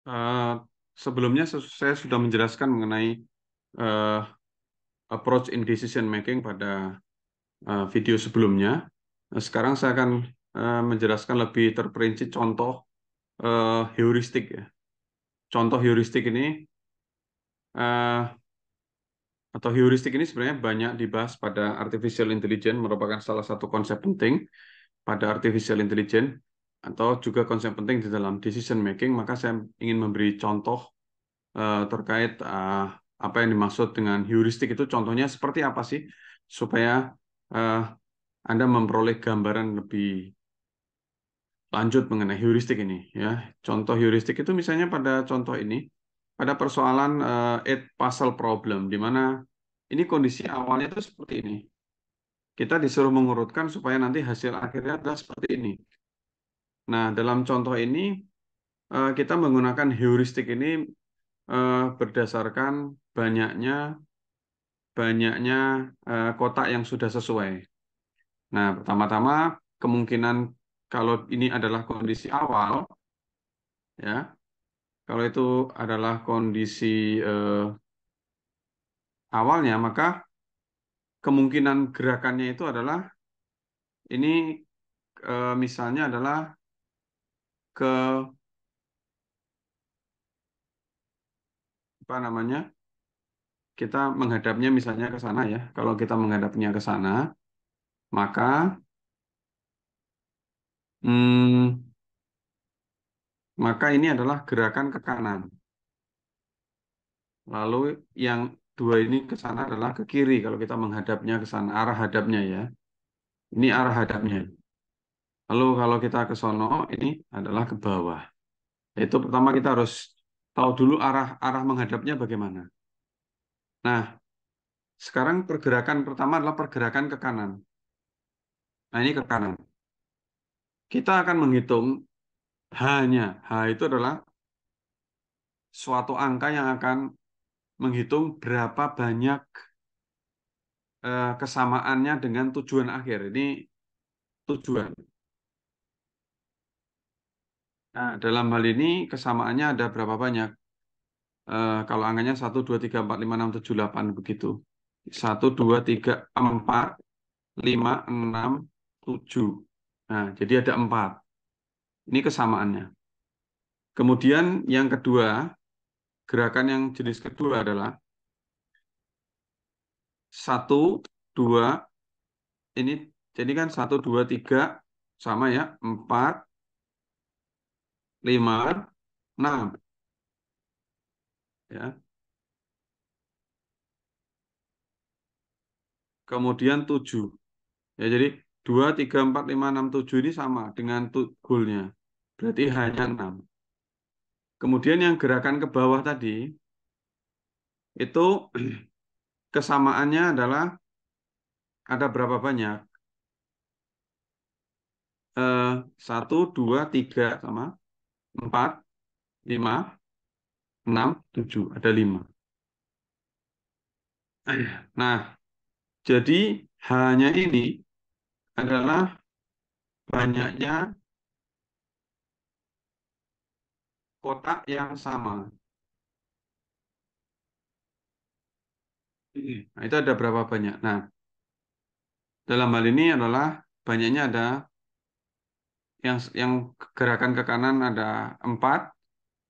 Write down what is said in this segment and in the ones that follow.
Eh, Sebelumnya saya sudah menjelaskan mengenai eh, approach in decision making pada video sebelumnya. Sekarang saya akan menjelaskan lebih terperinci contoh heuristik ya. Contoh heuristik ini eh, atau heuristik ini sebenarnya banyak dibahas pada artificial intelligence, merupakan salah satu konsep penting pada artificial intelligence atau juga konsep penting di dalam decision making. Maka saya ingin memberi contoh terkait apa yang dimaksud dengan heuristik itu, contohnya seperti apa sih, supaya eh, Anda memperoleh gambaran lebih lanjut mengenai heuristik ini ya. Contoh heuristik itu misalnya pada contoh ini, pada persoalan eight puzzle problem, di mana ini kondisi awalnya itu seperti ini. Kita disuruh mengurutkan supaya nanti hasil akhirnya adalah seperti ini. Nah, dalam contoh ini kita menggunakan heuristik ini berdasarkan banyaknya banyaknya kotak yang sudah sesuai. Nah, pertama-tama kemungkinan kalau ini adalah kondisi awal, ya, kalau itu adalah kondisi eh, awalnya, maka kemungkinan gerakannya itu adalah ini misalnya adalah ke apa namanya, kita menghadapnya misalnya ke sana ya. Kalau kita menghadapnya ke sana, maka hmm, maka ini adalah gerakan ke kanan. Lalu yang dua ini ke sana adalah ke kiri kalau kita menghadapnya ke sana, arah hadapnya ya. Ini arah hadapnya. Lalu kalau kita ke sono, ini adalah ke bawah. Itu pertama kita harus tahu dulu arah arah menghadapnya bagaimana. Nah, sekarang pergerakan pertama adalah pergerakan ke kanan. Nah, ini ke kanan. Kita akan menghitung H-nya. H itu adalah suatu angka yang akan menghitung berapa banyak kesamaannya dengan tujuan akhir. Ini tujuan. Nah, dalam hal ini kesamaannya ada berapa banyak? Kalau angkanya 1, 2, 3, 4, 5, 6, 7, 8 begitu. 1, 2, 3, 4, 5, 6, 7. Nah, jadi ada 4. Ini kesamaannya. Kemudian yang kedua, gerakan yang jenis kedua adalah 1, 2, ini jadi kan 1, 2, 3 sama ya, 4, 5, 6 ya. Kemudian 7. Ya, jadi 2, 3, 4, 5, 6, 7 ini sama dengan goalnya. Berarti hanya 6. Kemudian yang gerakan ke bawah tadi, itu kesamaannya adalah ada berapa banyak? 1, 2, 3 sama 4, 5, 6, 7. Ada 5. Nah, jadi hanya ini adalah banyaknya kotak yang sama. Nah, itu ada berapa banyak? Nah, dalam hal ini adalah banyaknya ada yang gerakan ke kanan ada 4,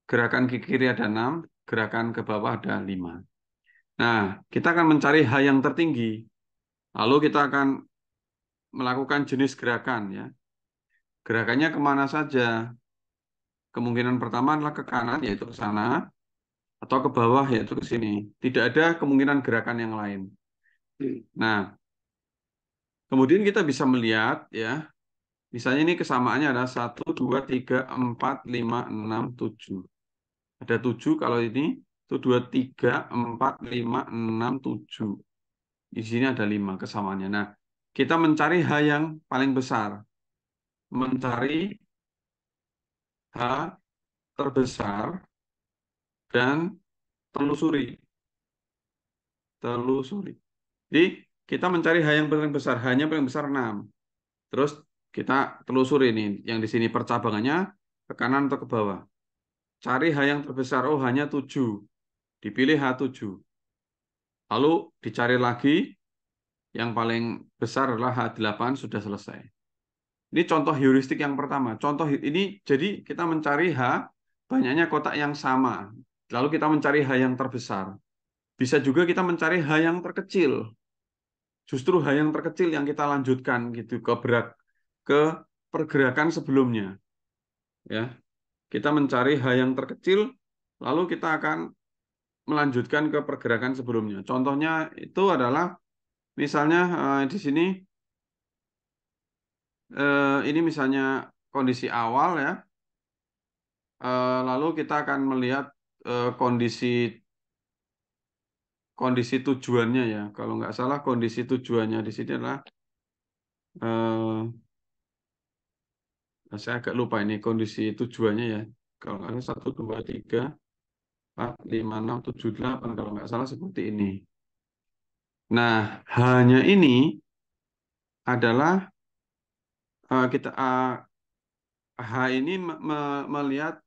gerakan ke kiri ada 6, gerakan ke bawah ada 5. Nah, kita akan mencari H yang tertinggi. Lalu kita akan melakukan jenis gerakan ya. Gerakannya kemana saja? Kemungkinan pertama adalah ke kanan, yaitu ke sana, atau ke bawah, yaitu ke sini. Tidak ada kemungkinan gerakan yang lain. Nah, kemudian kita bisa melihat ya, misalnya ini kesamaannya ada 1, 2, 3, 4, 5, 6, 7. Ada 7 kalau ini, itu 2, 3, 4, 5, 6, 7. Di sini ada 5 kesamaannya. Nah, kita mencari H yang paling besar. Mencari H terbesar dan telusuri. Telusuri. Jadi, kita mencari H yang paling besar. H-nya paling besar 6. Terus kita telusuri ini. Yang di sini percabangannya ke kanan atau ke bawah. cari H yang terbesar. Oh, hanya 7. Dipilih H7. Lalu dicari lagi, yang paling besar adalah H8, sudah selesai. Ini contoh heuristik yang pertama. Contoh ini, jadi kita mencari H, banyaknya kotak yang sama. Lalu kita mencari H yang terbesar. Bisa juga kita mencari H yang terkecil. Justru H yang terkecil yang kita lanjutkan gitu ke pergerakan sebelumnya. Ya, kita mencari H yang terkecil, lalu kita akan melanjutkan ke pergerakan sebelumnya. Contohnya itu adalah misalnya di sini ini misalnya kondisi awal ya. Lalu kita akan melihat kondisi kondisi tujuannya ya. Kalau nggak salah kondisi tujuannya di sini adalah saya agak lupa ini kondisi tujuannya ya. Kalau nggak salah 1, 2, 3, 4, 5, 6, 7, 8 kalau nggak salah seperti ini. Nah, hanya ini adalah H ini melihat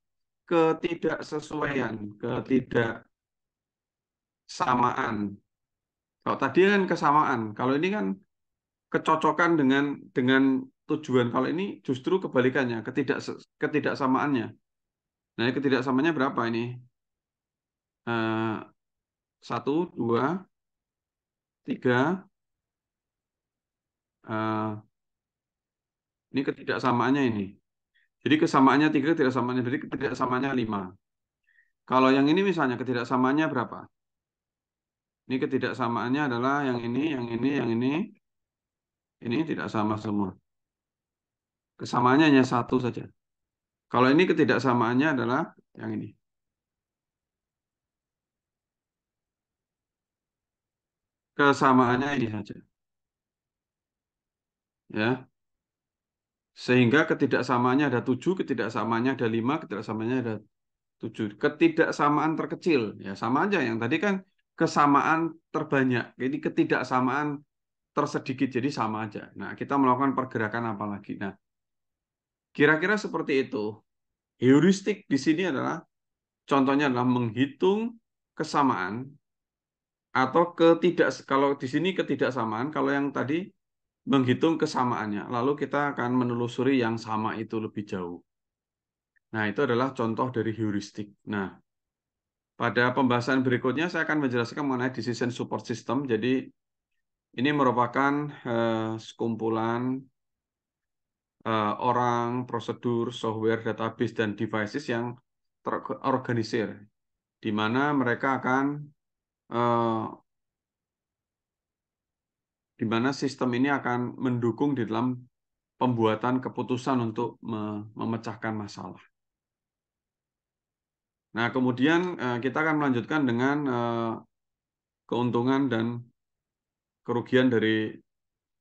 ketidaksesuaian, ketidaksamaan. Kalau tadi kan kesamaan, kalau ini kan kecocokan dengan tujuan. Kalau ini justru kebalikannya, ketidaksamaannya. Nah, ketidaksamaannya berapa ini? 1, 2, 3. Ini ketidaksamaannya ini. Jadi kesamaannya 3, ketidaksamaannya jadi ketidaksamaannya 5. Kalau yang ini misalnya ketidaksamaannya berapa? Ini ketidaksamaannya adalah yang ini, yang ini, yang ini. Ini tidak sama semua. Kesamaannya hanya 1 saja. Kalau ini ketidaksamaannya adalah yang ini. Kesamaannya ini saja. Ya. Sehingga ketidaksamaannya ada 7, ketidaksamaannya ada 5, ketidaksamaannya ada 7. Ketidaksamaan terkecil. Ya sama aja. Yang tadi kan kesamaan terbanyak. Jadi ketidaksamaan tersedikit. Jadi sama aja. Nah, kita melakukan pergerakan apa lagi? Nah, kira-kira seperti itu. Heuristik di sini adalah contohnya adalah menghitung kesamaan atau kalau di sini ketidaksamaan, kalau yang tadi menghitung kesamaannya, lalu kita akan menelusuri yang sama itu lebih jauh. Nah, itu adalah contoh dari heuristik. Nah, pada pembahasan berikutnya saya akan menjelaskan mengenai decision support system. Jadi, ini merupakan sekumpulan orang, prosedur, software, database, dan devices yang terorganisir, di mana mereka akan eh, di mana sistem ini akan mendukung di dalam pembuatan keputusan untuk memecahkan masalah. Nah, kemudian kita akan melanjutkan dengan keuntungan dan kerugian dari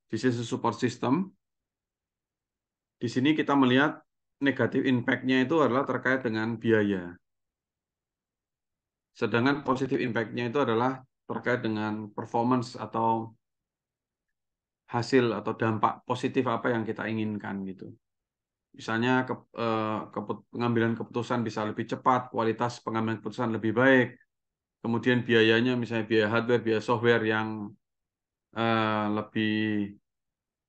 decision support system. Di sini kita melihat negatif impact-nya itu adalah terkait dengan biaya. Sedangkan positif impact-nya itu adalah terkait dengan performance atau hasil atau dampak positif apa yang kita inginkan gitu. Misalnya pengambilan keputusan bisa lebih cepat, kualitas pengambilan keputusan lebih baik, kemudian biayanya misalnya biaya hardware, biaya software yang lebih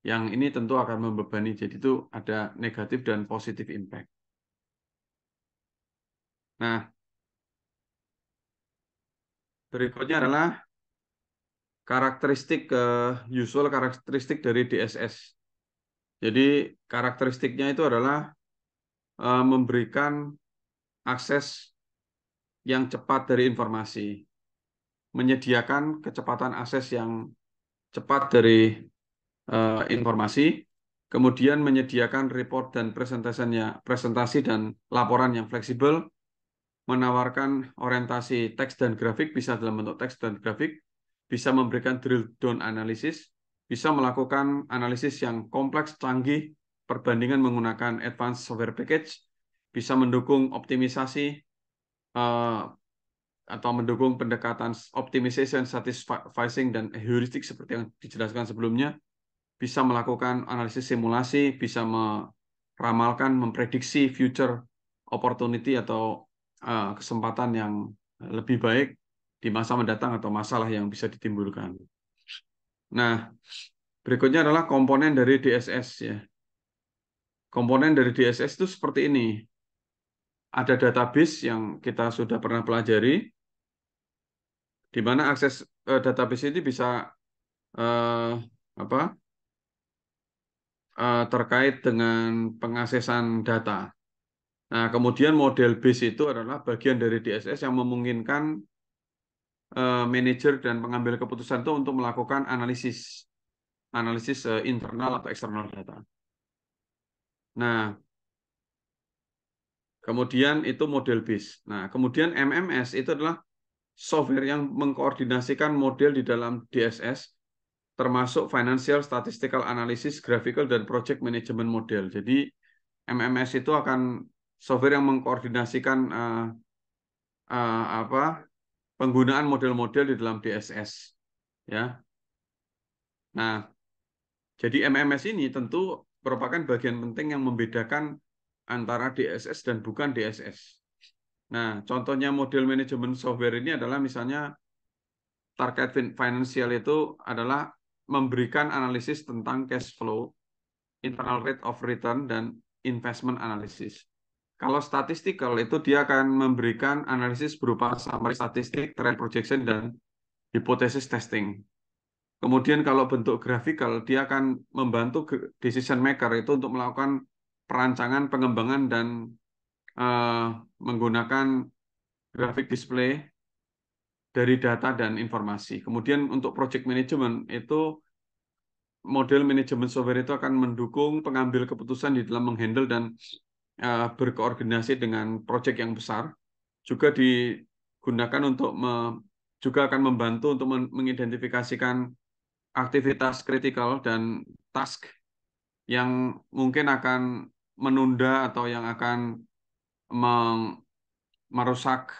yang ini tentu akan membebani. Jadi itu ada negatif dan positif impact. Nah, berikutnya adalah usual karakteristik dari DSS. Jadi karakteristiknya itu adalah memberikan akses yang cepat dari informasi, menyediakan kecepatan akses yang cepat dari informasi, kemudian menyediakan report dan presentasi dan laporan yang fleksibel, menawarkan orientasi teks dan grafik, bisa dalam bentuk teks dan grafik, bisa memberikan drill down analisis, bisa melakukan analisis yang kompleks, canggih, perbandingan menggunakan advanced software package, bisa mendukung optimisasi atau mendukung pendekatan optimization, satisficing, dan heuristik seperti yang dijelaskan sebelumnya, bisa melakukan analisis simulasi, bisa meramalkan, memprediksi future opportunity atau kesempatan yang lebih baik di masa mendatang atau masalah yang bisa ditimbulkan. Nah, berikutnya adalah komponen dari DSS ya. Komponen dari DSS itu seperti ini. Ada database yang kita sudah pernah pelajari, di mana akses database ini bisa eh, apa terkait dengan pengaksesan data. Nah, kemudian model base itu adalah bagian dari DSS yang memungkinkan manajer dan pengambil keputusan itu untuk melakukan analisis internal atau eksternal data. Nah, kemudian itu model base. Nah, kemudian MMS itu adalah software yang mengkoordinasikan model di dalam DSS, termasuk Financial Statistical Analysis, Graphical, dan Project Management Model. Jadi, MMS itu akan software yang mengkoordinasikan penggunaan model-model di dalam DSS. Ya. Nah, jadi MMS ini tentu merupakan bagian penting yang membedakan antara DSS dan bukan DSS. Nah, contohnya model manajemen software ini adalah misalnya target financial itu adalah memberikan analisis tentang cash flow, internal rate of return, dan investment analysis. Kalau statistical itu dia akan memberikan analisis berupa summary statistik, trend projection, dan hipotesis testing. Kemudian kalau bentuk grafikal, dia akan membantu decision maker itu untuk melakukan perancangan, pengembangan, dan menggunakan grafik display dari data dan informasi. Kemudian untuk project management itu model manajemen software itu akan mendukung pengambil keputusan di dalam menghandle dan berkoordinasi dengan proyek yang besar. Juga digunakan untuk juga akan membantu untuk mengidentifikasikan aktivitas kritikal dan task yang mungkin akan menunda atau yang akan merusak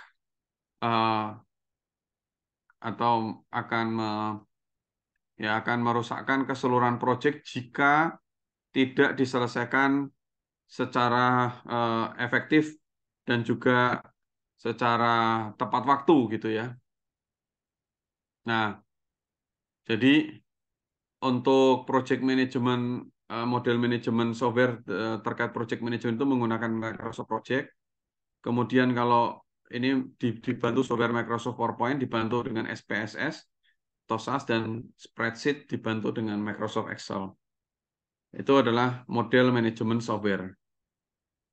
atau akan merusakkan keseluruhan proyek jika tidak diselesaikan secara efektif dan juga secara tepat waktu gitu ya. Nah, jadi untuk project management model manajemen software terkait project management itu menggunakan Microsoft Project. Kemudian kalau ini dibantu software Microsoft PowerPoint, dibantu dengan SPSS, TOSAS, dan spreadsheet dibantu dengan Microsoft Excel. Itu adalah model manajemen software.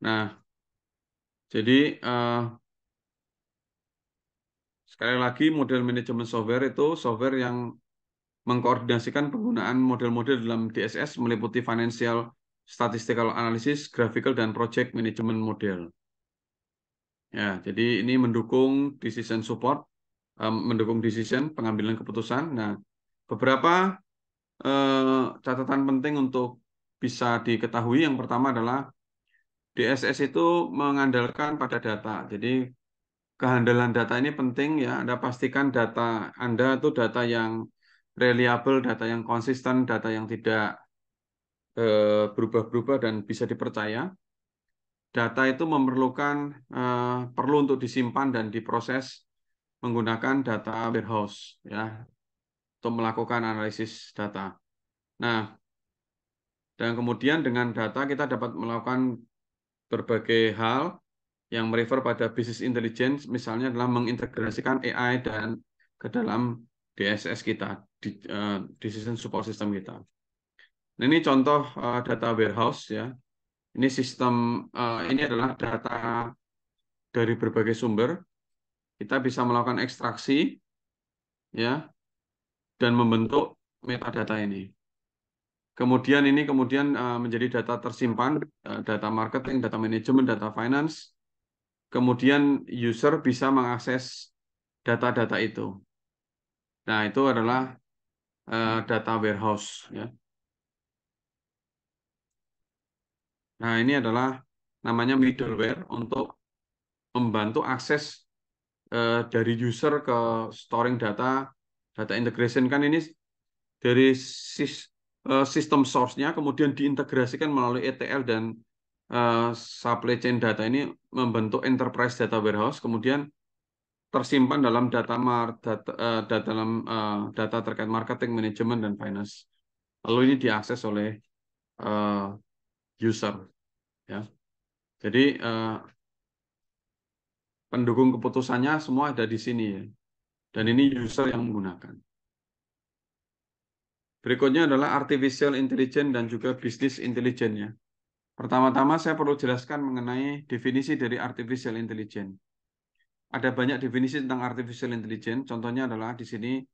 Nah, jadi sekali lagi model manajemen software itu software yang mengkoordinasikan penggunaan model-model dalam DSS meliputi financial statistical analysis, graphical, dan project management model. Ya, jadi ini mendukung decision support, mendukung decision pengambilan keputusan. Nah, beberapa catatan penting untuk bisa diketahui. Yang pertama adalah DSS itu mengandalkan pada data. Jadi kehandalan data ini penting ya. Anda pastikan data Anda itu data yang reliable, data yang konsisten, data yang tidak berubah-berubah dan bisa dipercaya. Data itu memerlukan perlu untuk disimpan dan diproses menggunakan data warehouse ya untuk melakukan analisis data. Nah, dan kemudian dengan data kita dapat melakukan berbagai hal yang merefer pada business intelligence, misalnya adalah mengintegrasikan AI dan ke dalam DSS kita, decision support system kita. Nah, ini contoh data warehouse ya. Ini sistem ini adalah data dari berbagai sumber. Kita bisa melakukan ekstraksi ya dan membentuk metadata ini. Kemudian ini menjadi data tersimpan, data marketing, data manajemen, data finance. Kemudian user bisa mengakses data-data itu. Nah, itu adalah data warehouse ya. Nah, ini adalah namanya middleware untuk membantu akses dari user ke storing data, data integration kan ini dari sistem source-nya kemudian diintegrasikan melalui ETL dan supply chain data ini membentuk enterprise data warehouse, kemudian tersimpan dalam data terkait marketing, manajemen, dan finance. Lalu ini diakses oleh user, ya. Jadi pendukung keputusannya semua ada di sini, ya. Dan ini user yang menggunakan. Berikutnya adalah artificial intelligence dan juga business intelligence, ya. Pertama-tama saya perlu jelaskan mengenai definisi dari artificial intelligence. Ada banyak definisi tentang artificial intelligence. Contohnya adalah di sini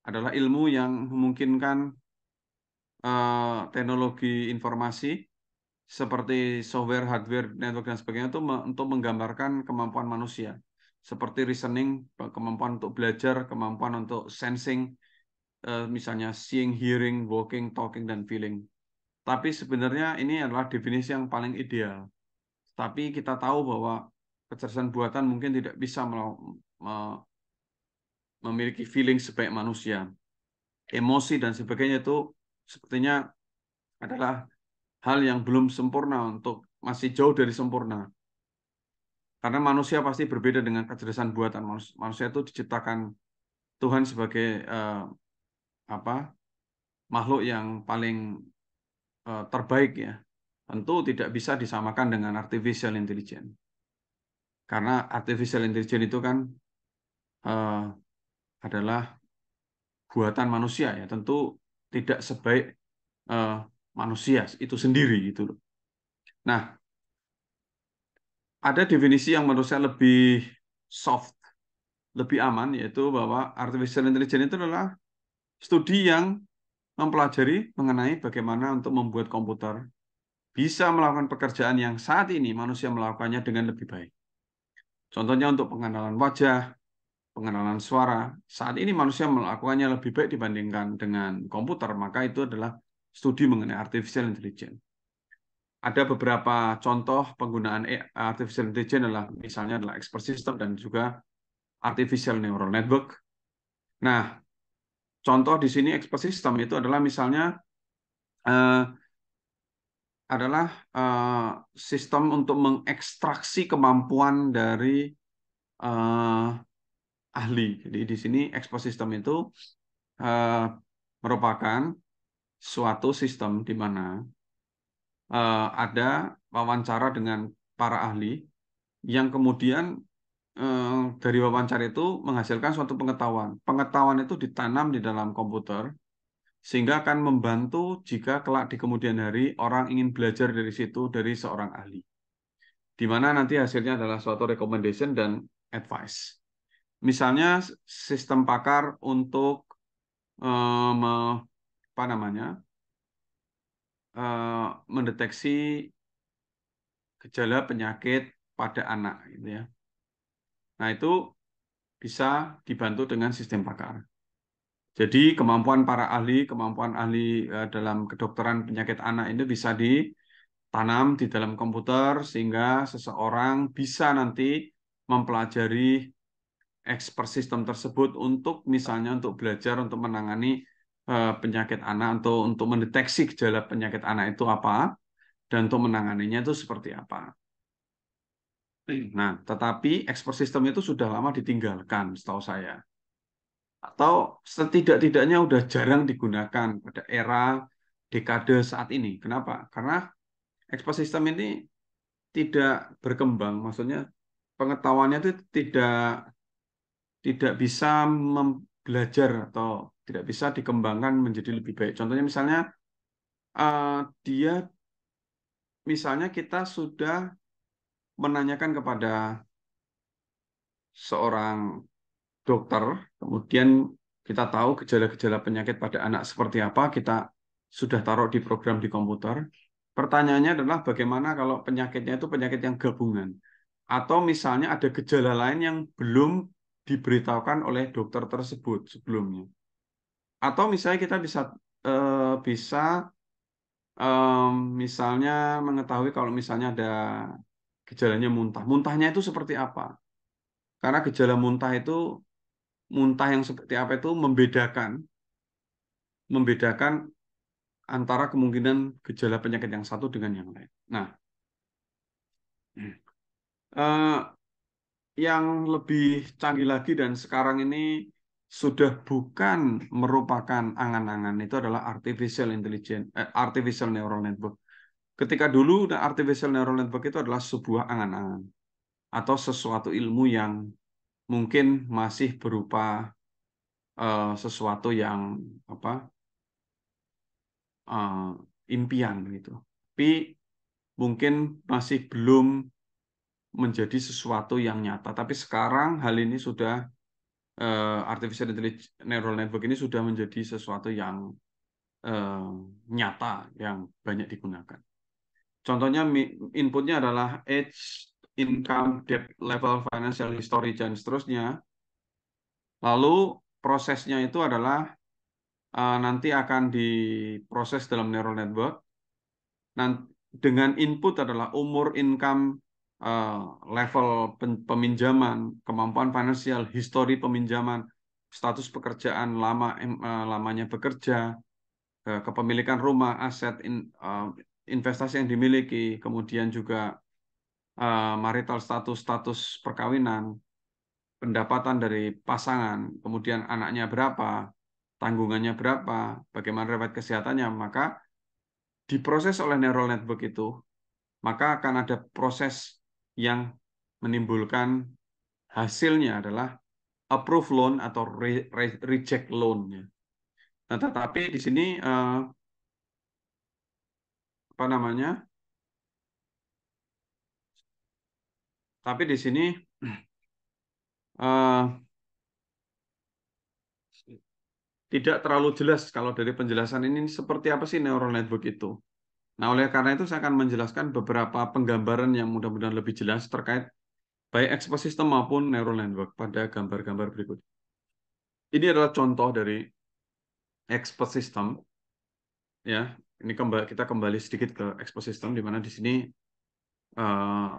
adalah ilmu yang memungkinkan teknologi informasi seperti software, hardware, network, dan sebagainya itu untuk menggambarkan kemampuan manusia. Seperti reasoning, kemampuan untuk belajar, kemampuan untuk sensing, misalnya seeing, hearing, walking, talking, dan feeling. Tapi sebenarnya ini adalah definisi yang paling ideal. Tapi kita tahu bahwa kecerdasan buatan mungkin tidak bisa memiliki feeling sebaik manusia. Emosi dan sebagainya itu sepertinya adalah hal yang belum sempurna, untuk masih jauh dari sempurna. Karena manusia pasti berbeda dengan kecerdasan buatan. Manusia itu diciptakan Tuhan sebagai apa makhluk yang paling terbaik, ya. Tentu tidak bisa disamakan dengan artificial intelligence. Karena artificial intelligence itu kan adalah buatan manusia, ya. Tentu tidak sebaik manusia itu sendiri, gitu loh. Nah, ada definisi yang menurut saya lebih soft, lebih aman, yaitu bahwa artificial intelligence itu adalah studi yang mempelajari mengenai bagaimana untuk membuat komputer bisa melakukan pekerjaan yang saat ini manusia melakukannya dengan lebih baik. Contohnya untuk pengenalan wajah, pengenalan suara. Saat ini manusia melakukannya lebih baik dibandingkan dengan komputer, maka itu adalah studi mengenai artificial intelligence. Ada beberapa contoh penggunaan artificial intelligence adalah misalnya adalah expert system dan juga artificial neural network. Nah, contoh di sini expert system itu adalah misalnya adalah sistem untuk mengekstraksi kemampuan dari ahli. Jadi di sini expert system itu merupakan suatu sistem di mana ada wawancara dengan para ahli yang kemudian dari wawancara itu menghasilkan suatu pengetahuan. Pengetahuan itu ditanam di dalam komputer sehingga akan membantu jika kelak di kemudian hari orang ingin belajar dari situ dari seorang ahli. Di mana nanti hasilnya adalah suatu recommendation dan advice. Misalnya sistem pakar untuk apa namanya mendeteksi gejala penyakit pada anak, gitu, ya. Nah, itu bisa dibantu dengan sistem pakar. Jadi kemampuan ahli dalam kedokteran penyakit anak itu bisa ditanam di dalam komputer sehingga seseorang bisa nanti mempelajari expert system tersebut untuk misalnya untuk belajar untuk menangani penyakit anak, untuk mendeteksi gejala penyakit anak itu apa dan untuk menanganinya itu seperti apa. Nah, tetapi expert system itu sudah lama ditinggalkan setahu saya. Atau setidak-tidaknya udah jarang digunakan pada era dekade saat ini. Kenapa? Karena expert system ini tidak berkembang, maksudnya pengetahuannya itu tidak bisa belajar atau tidak bisa dikembangkan menjadi lebih baik. Contohnya misalnya dia misalnya kita sudah menanyakan kepada seorang dokter, kemudian kita tahu gejala-gejala penyakit pada anak seperti apa, kita sudah taruh di program di komputer. Pertanyaannya adalah bagaimana kalau penyakitnya itu penyakit yang gabungan, atau misalnya ada gejala lain yang belum diberitahukan oleh dokter tersebut sebelumnya. Atau misalnya kita bisa misalnya mengetahui kalau misalnya ada gejalanya muntah. Muntahnya itu seperti apa? Karena gejala muntah yang seperti apa itu membedakan antara kemungkinan gejala penyakit yang satu dengan yang lain. Nah, Eh, yang lebih canggih lagi dan sekarang ini sudah bukan merupakan angan-angan, itu adalah artificial neural network. Ketika dulu artificial neural network itu adalah sebuah angan-angan atau sesuatu ilmu yang mungkin masih berupa sesuatu yang apa impian gitu. Tapi mungkin masih belum menjadi sesuatu yang nyata. Tapi sekarang hal ini sudah artificial neural network ini sudah menjadi sesuatu yang eh, nyata yang banyak digunakan. Contohnya inputnya adalah age, income, debt level, financial history dan seterusnya. Lalu prosesnya itu adalah nanti akan diproses dalam neural network. Dengan input adalah umur, income, eh, level peminjaman, kemampuan finansial, histori peminjaman, status pekerjaan, lamanya bekerja, kepemilikan rumah, aset, investasi yang dimiliki, kemudian juga marital status, status perkawinan, pendapatan dari pasangan, kemudian anaknya berapa, tanggungannya berapa, bagaimana riwayat kesehatannya, maka diproses oleh neural network itu, maka akan ada proses yang menimbulkan hasilnya adalah approve loan atau reject loan. Nah, tetapi di sini apa namanya? Tapi di sini eh, tidak terlalu jelas kalau dari penjelasan ini seperti apa sih neural network itu. Nah, oleh karena itu saya akan menjelaskan beberapa penggambaran yang mudah-mudahan lebih jelas terkait baik ekosistem maupun neural network pada gambar-gambar berikut. Ini adalah contoh dari ekosistem, ya. Ini kita kembali sedikit ke ekosistem di mana di sini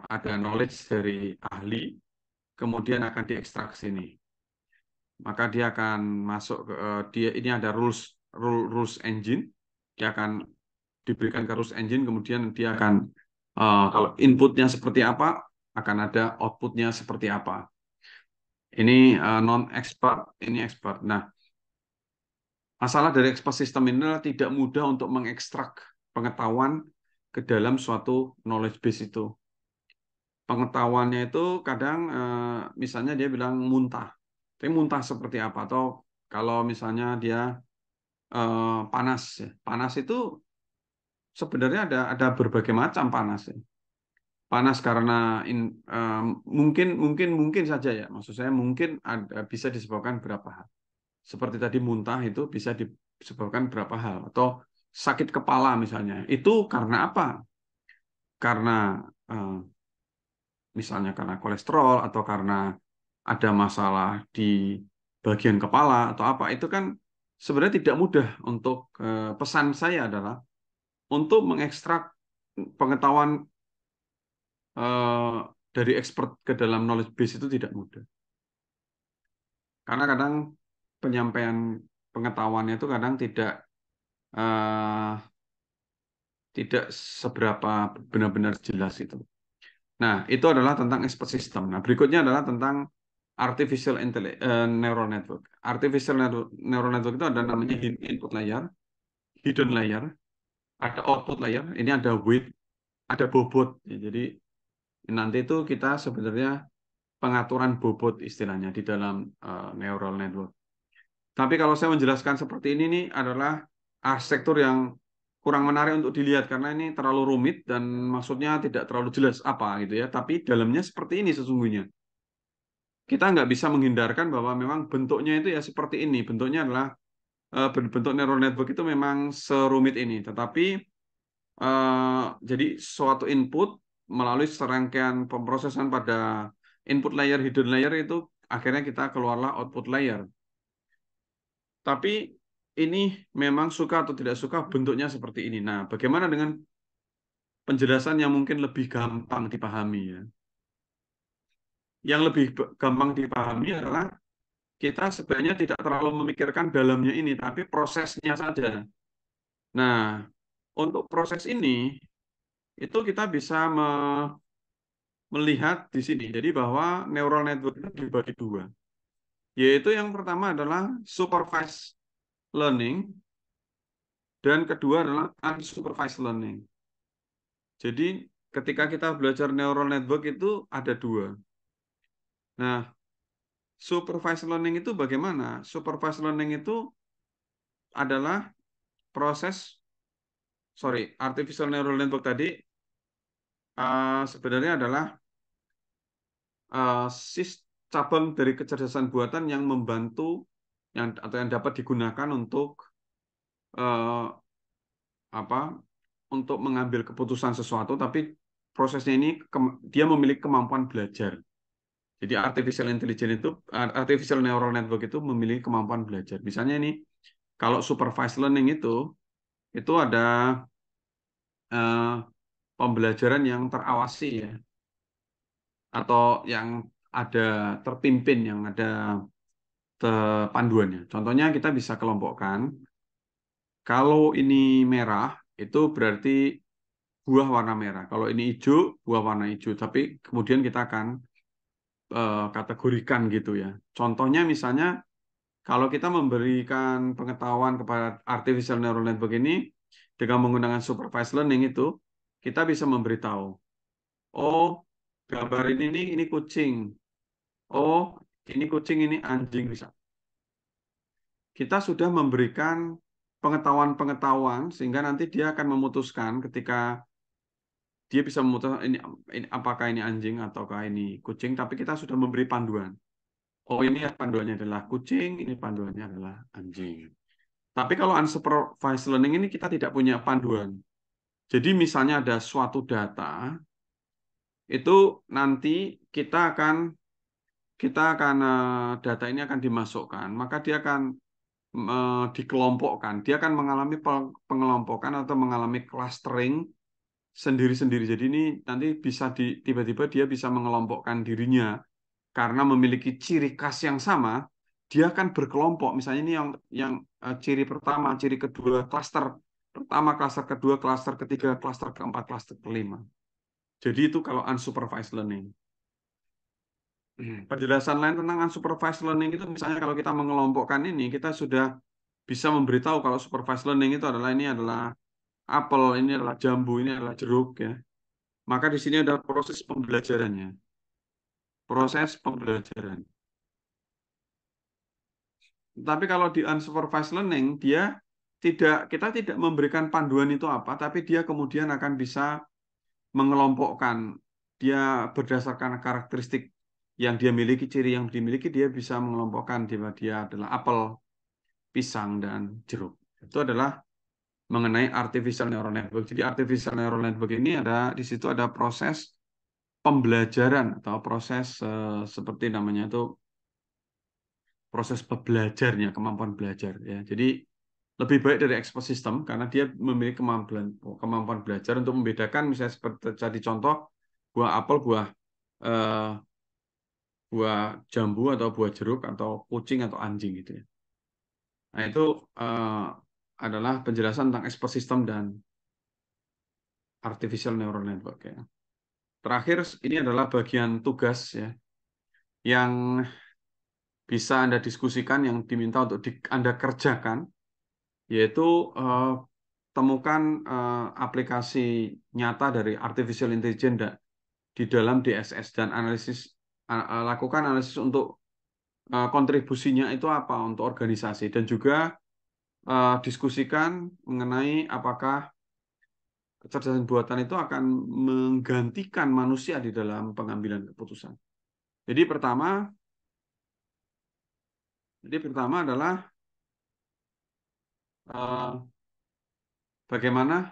ada knowledge dari ahli, kemudian akan diekstraksi nih. Maka dia akan masuk ke dia ini ada rules engine, dia akan diberikan ke rules engine, kemudian dia akan kalau inputnya seperti apa, akan ada outputnya seperti apa. Ini non expert, ini expert. Nah, masalah dari expert system ini adalah tidak mudah untuk mengekstrak pengetahuan ke dalam suatu knowledge base itu. Pengetahuannya itu kadang misalnya dia bilang muntah, tapi muntah seperti apa? Atau kalau misalnya dia panas, ya. Panas itu sebenarnya ada berbagai macam panas. Ya. Panas karena mungkin mungkin mungkin saja ya, maksud saya mungkin bisa disebabkan berapa hal. Seperti tadi muntah itu bisa disebabkan berapa hal atau sakit kepala misalnya. Itu karena apa? Karena eh, misalnya karena kolesterol atau karena ada masalah di bagian kepala atau apa. Itu kan sebenarnya tidak mudah untuk pesan saya adalah untuk mengekstrak pengetahuan eh, dari expert ke dalam knowledge base itu tidak mudah. Karena kadang penyampaian pengetahuannya itu kadang eh, tidak seberapa benar-benar jelas itu. Nah, itu adalah tentang expert system. Nah, berikutnya adalah tentang neural network. Artificial neural network itu ada namanya input layer, hidden layer, ada output layer, ini ada weight, ada bobot. Ya, jadi nanti itu kita sebenarnya pengaturan bobot istilahnya di dalam neural network. Tapi kalau saya menjelaskan seperti ini nih adalah arsitektur yang kurang menarik untuk dilihat karena ini terlalu rumit dan maksudnya tidak terlalu jelas apa gitu ya. Tapi dalamnya seperti ini sesungguhnya. Kita nggak bisa menghindarkan bahwa memang bentuknya itu ya seperti ini. Bentuknya adalah bentuk neural network itu memang serumit ini. Tetapi jadi suatu input melalui serangkaian pemrosesan pada input layer, hidden layer itu akhirnya kita keluarlah output layer. Tapi ini memang suka atau tidak suka bentuknya seperti ini. Nah, bagaimana dengan penjelasan yang mungkin lebih gampang dipahami ya? Yang lebih gampang dipahami adalah kita sebenarnya tidak terlalu memikirkan dalamnya ini, tapi prosesnya saja. Nah, untuk proses ini itu kita bisa melihat di sini. Jadi bahwa neural network itu dibagi dua. Yaitu yang pertama adalah supervised learning dan kedua adalah unsupervised learning. Jadi ketika kita belajar neural network itu ada dua. Nah, supervised learning itu bagaimana? Supervised learning itu adalah proses, artificial neural network tadi sebenarnya adalah uh, cabang dari kecerdasan buatan yang membantu atau yang dapat digunakan untuk uh, apa? Untuk mengambil keputusan sesuatu, tapi prosesnya ini dia memiliki kemampuan belajar. Jadi artificial neural network itu memiliki kemampuan belajar. Misalnya ini, kalau supervised learning itu ada uh, pembelajaran yang terawasi ya, atau yang ada terpimpin, yang ada panduannya. Contohnya kita bisa kelompokkan, kalau ini merah, itu berarti buah warna merah. Kalau ini hijau, buah warna hijau. Tapi kemudian kita akan kategorikan gitu ya. Contohnya misalnya, kalau kita memberikan pengetahuan kepada artificial neural network ini dengan menggunakan supervised learning itu, kita bisa memberitahu, oh, gambar ini kucing. Oh, ini kucing, ini anjing bisa. Kita sudah memberikan pengetahuan-pengetahuan sehingga nanti dia akan memutuskan ketika dia bisa memutuskan ini apakah ini anjing ataukah ini kucing, tapi kita sudah memberi panduan. Oh, ini panduannya adalah kucing, ini panduannya adalah anjing. Tapi kalau unsupervised learning ini kita tidak punya panduan. Jadi misalnya ada suatu data, itu nanti kita akan data ini akan dimasukkan, maka dia akan dikelompokkan. Dia akan mengalami pengelompokan atau mengalami clustering sendiri-sendiri. Jadi ini nanti bisa tiba-tiba dia bisa mengelompokkan dirinya karena memiliki ciri khas yang sama, dia akan berkelompok. Misalnya ini yang ciri pertama, ciri kedua, klaster pertama, klaster kedua, klaster ketiga, klaster keempat, klaster kelima. Jadi itu kalau unsupervised learning. Penjelasan lain tentang unsupervised learning itu misalnya kalau kita mengelompokkan ini, kita sudah bisa memberitahu kalau supervised learning itu ini adalah apel, ini adalah jambu, ini adalah jeruk ya. Maka di sini ada proses pembelajarannya. Proses pembelajaran. Tapi kalau di unsupervised learning, kita tidak memberikan panduan itu apa, tapi dia kemudian akan bisa mengelompokkan. Dia berdasarkan karakteristik yang dia miliki, ciri yang dimiliki, dia bisa mengelompokkan dia adalah apel, pisang, dan jeruk. Itu adalah mengenai artificial neural network. Jadi artificial neural network ini di situ ada proses pembelajaran atau proses seperti namanya itu proses belajarnya, kemampuan belajar ya. Jadi lebih baik dari expert system karena dia memiliki kemampuan belajar untuk membedakan misalnya seperti tadi contoh buah apel, eh, buah jambu atau buah jeruk atau kucing atau anjing gitu ya. Nah, itu eh, adalah penjelasan tentang expert system dan artificial neural network ya. Terakhir ini adalah bagian tugas ya yang bisa Anda diskusikan, yang diminta untuk Anda kerjakan, yaitu temukan aplikasi nyata dari artificial intelligence di dalam DSS dan lakukan analisis untuk kontribusinya itu apa untuk organisasi, dan juga diskusikan mengenai apakah kecerdasan buatan itu akan menggantikan manusia di dalam pengambilan keputusan. Jadi pertama adalah bagaimana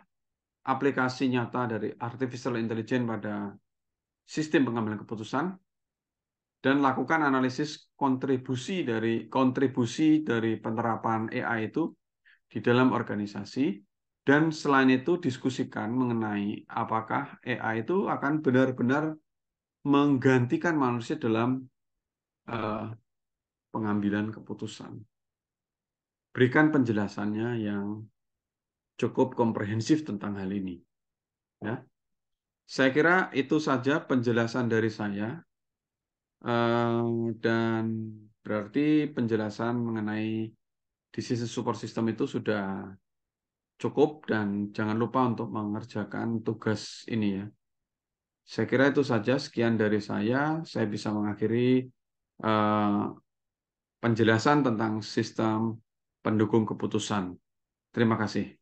aplikasi nyata dari artificial intelligence pada sistem pengambilan keputusan, dan lakukan analisis kontribusi dari penerapan AI itu di dalam organisasi, dan selain itu diskusikan mengenai apakah AI itu akan benar-benar menggantikan manusia dalam uh, pengambilan keputusan. Berikan penjelasannya yang cukup komprehensif tentang hal ini. Ya. Saya kira itu saja penjelasan dari saya. Dan berarti penjelasan mengenai disease support system itu sudah cukup dan jangan lupa untuk mengerjakan tugas ini ya. Saya kira itu saja. Sekian dari saya. Saya bisa mengakhiri eh, penjelasan tentang sistem pendukung keputusan. Terima kasih.